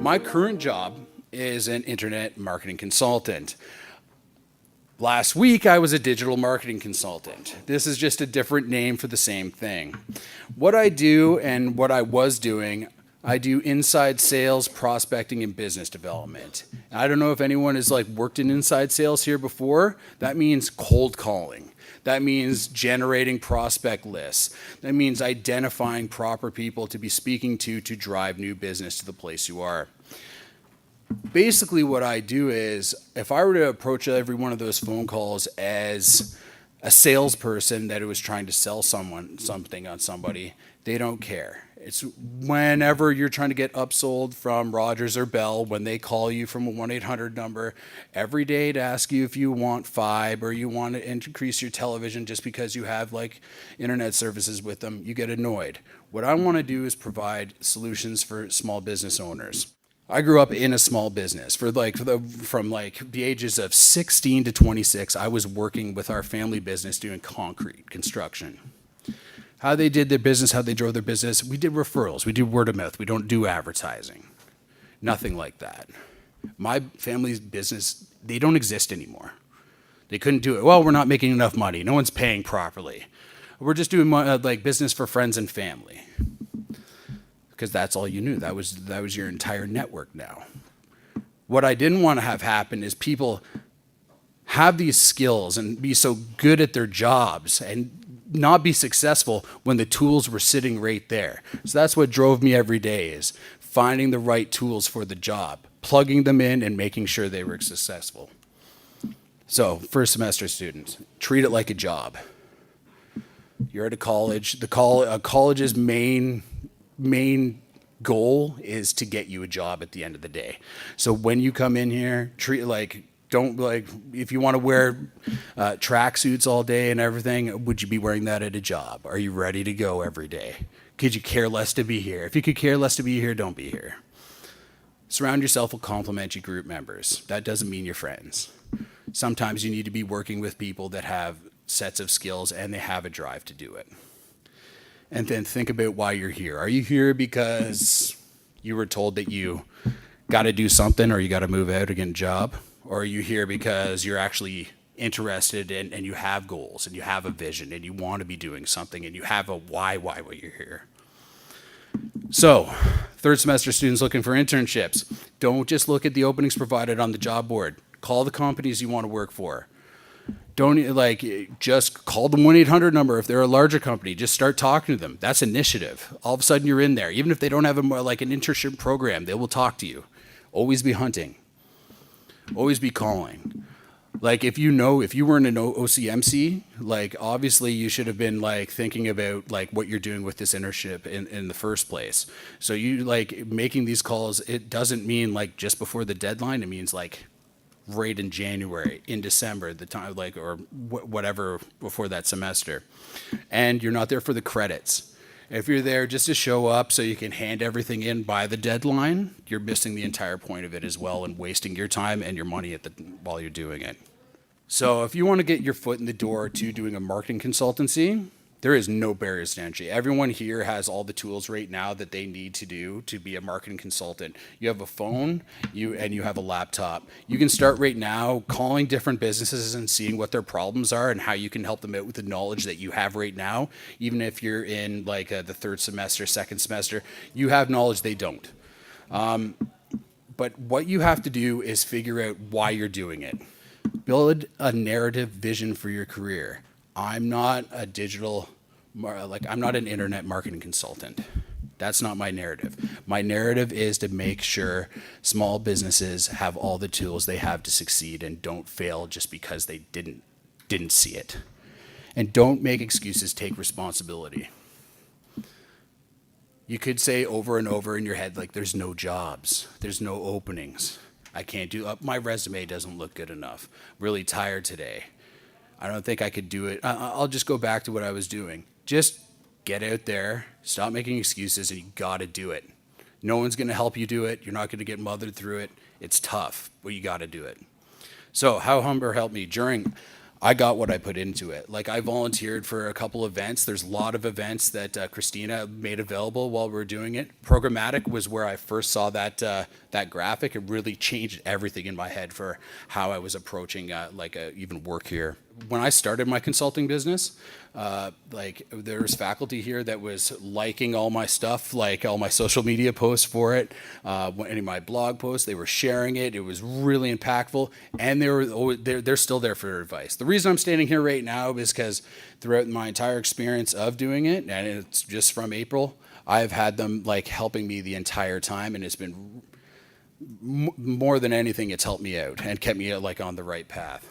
My current job is an internet marketing consultant. Last week, I was a digital marketing consultant. This is just a different name for the same thing. What I do and what I was doing, I do inside sales, prospecting, and business development. I don't know if anyone has worked in inside sales here before. That means cold calling. That means generating prospect lists. That means identifying proper people to be speaking to drive new business to the place you are. Basically, what I do is, if I were to approach every one of those phone calls as a salesperson that was trying to sell something on somebody, they don't care. It's whenever you're trying to get upsold from Rogers or Bell, when they call you from a 1-800 number every day to ask you if you want fibe or you want to increase your television just because you have internet services with them, you get annoyed. What I want to do is provide solutions for small business owners. I grew up in a small business from the ages of 16 to 26. I was working with our family business doing concrete construction. How they did their business, how they drove their business, we did referrals, we do word of mouth, we don't do advertising. Nothing like that. My family's business, they don't exist anymore. They couldn't do it. Well, we're not making enough money. No one's paying properly. We're just doing business for friends and family. Because that's all you knew. That was your entire network now. What I didn't want to have happen is people have these skills and be so good at their jobs and not be successful when the tools were sitting right there. So that's what drove me every day, is finding the right tools for the job, plugging them in and making sure they were successful. So first semester students, treat it like a job. You're at a college. A college's main goal is to get you a job at the end of the day. So when you come in here, treat if you want to wear tracksuits all day and everything, would you be wearing that at a job? Are you ready to go every day? Could you care less to be here? If you could care less to be here, don't be here. Surround yourself with complimentary group members. That doesn't mean you're friends. Sometimes you need to be working with people that have sets of skills and they have a drive to do it. And then think about why you're here. Are you here because you were told that you got to do something or you got to move out and get a job? Or are you here because you're actually interested and you have goals and you have a vision and you want to be doing something and you have a why you're here? So, third semester students looking for internships, don't just look at the openings provided on the job board. Call the companies you want to work for. Don't just call the 1-800 number if they're a larger company. Just start talking to them. That's initiative. All of a sudden you're in there. Even if they don't have an internship program, they will talk to you. Always be hunting. Always be calling. If you were in an OCMC, obviously you should have been thinking about what you're doing with this internship in the first place. So you making these calls, it doesn't mean just before the deadline. It means right in January, in December, the time or whatever before that semester. And you're not there for the credits. If you're there just to show up so you can hand everything in by the deadline, you're missing the entire point of it as well and wasting your time and your money while you're doing it. So if you want to get your foot in the door to doing a marketing consultancy, there is no barriers to entry. Everyone here has all the tools right now that they need to do to be a marketing consultant. You have a phone, you have a laptop. You can start right now calling different businesses and seeing what their problems are and how you can help them out with the knowledge that you have right now. Even if you're in the third semester, second semester, you have knowledge they don't. But what you have to do is figure out why you're doing it. Build a narrative vision for your career. I'm not an internet marketing consultant. That's not my narrative. My narrative is to make sure small businesses have all the tools they have to succeed and don't fail just because they didn't see it. And don't make excuses, take responsibility. You could say over and over in your head, there's no jobs, there's no openings. I can't do, my resume doesn't look good enough. Really tired today. I don't think I could do it. I'll just go back to what I was doing. Just get out there, stop making excuses, and you got to do it. No one's going to help you do it. You're not going to get mothered through it. It's tough, but you got to do it. So how Humber helped me during, I got what I put into it. Like I volunteered for a couple events. There's a lot of events that Christina made available while we were doing it. Programmatic was where I first saw that graphic. It really changed everything in my head for how I was approaching even work here. When I started my consulting business, like there was faculty here that was liking all my stuff, like all my social media posts for it, any of my blog posts. They were sharing it. It was really impactful, and they're still there for advice. The reason I'm standing here right now is because throughout my entire experience of doing it, and it's just from April, I've had them like helping me the entire time, and it's been more than anything, it's helped me out and kept me like on the right path.